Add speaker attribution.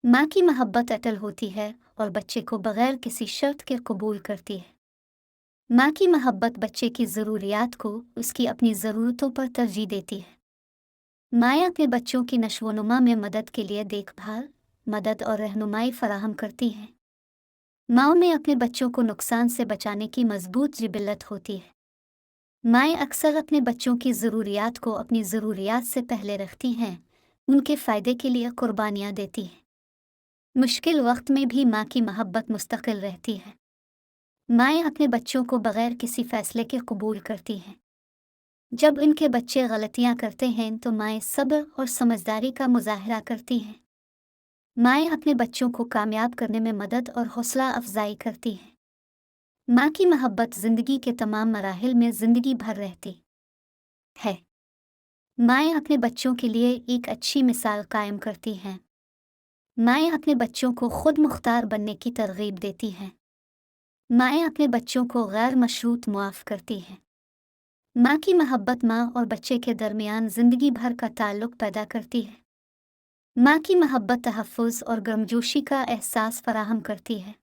Speaker 1: माँ की मोहब्बत अटल होती है और बच्चे को बगैर किसी शर्त के कबूल करती है। माँ की मोहब्बत बच्चे की ज़रूरियात को उसकी अपनी ज़रूरतों पर तरजीह देती है। माँ अपने बच्चों की नशोनुमा में मदद के लिए देखभाल, मदद और रहनुमाई फराहम करती है। माँ में अपने बच्चों को नुकसान से बचाने की मजबूत जिबिल्लत होती है। माएँ अक्सर अपने बच्चों की ज़रूरियात को अपनी ज़रूरियात से पहले रखती हैं, उनके फ़ायदे के लिए कुर्बानियाँ देती हैं। मुश्किल वक्त में भी माँ की मोहब्बत मुस्तकिल रहती है। माएँ अपने बच्चों को बगैर किसी फैसले के कबूल करती हैं। जब इनके बच्चे गलतियाँ करते हैं तो माएँ सब्र और समझदारी का मुजाहरा करती हैं। माएँ अपने बच्चों को कामयाब करने में मदद और हौसला अफजाई करती हैं। माँ की मोहब्बत ज़िंदगी के तमाम मराहिल में ज़िंदगी भर रहती है। माएँ अपने बच्चों के लिए एक अच्छी मिसाल कायम करती हैं। माएँ अपने बच्चों को खुद मुख्तार बनने की तरगीब देती हैं। माएँ अपने बच्चों को गैर मशरूत मुआफ़ करती हैं। माँ की मोहब्बत माँ और बच्चे के दरमियान ज़िंदगी भर का ताल्लुक़ पैदा करती है। माँ की मोहब्बत तहफ़्फ़ुज़ और गर्मजोशी का एहसास फराहम करती है।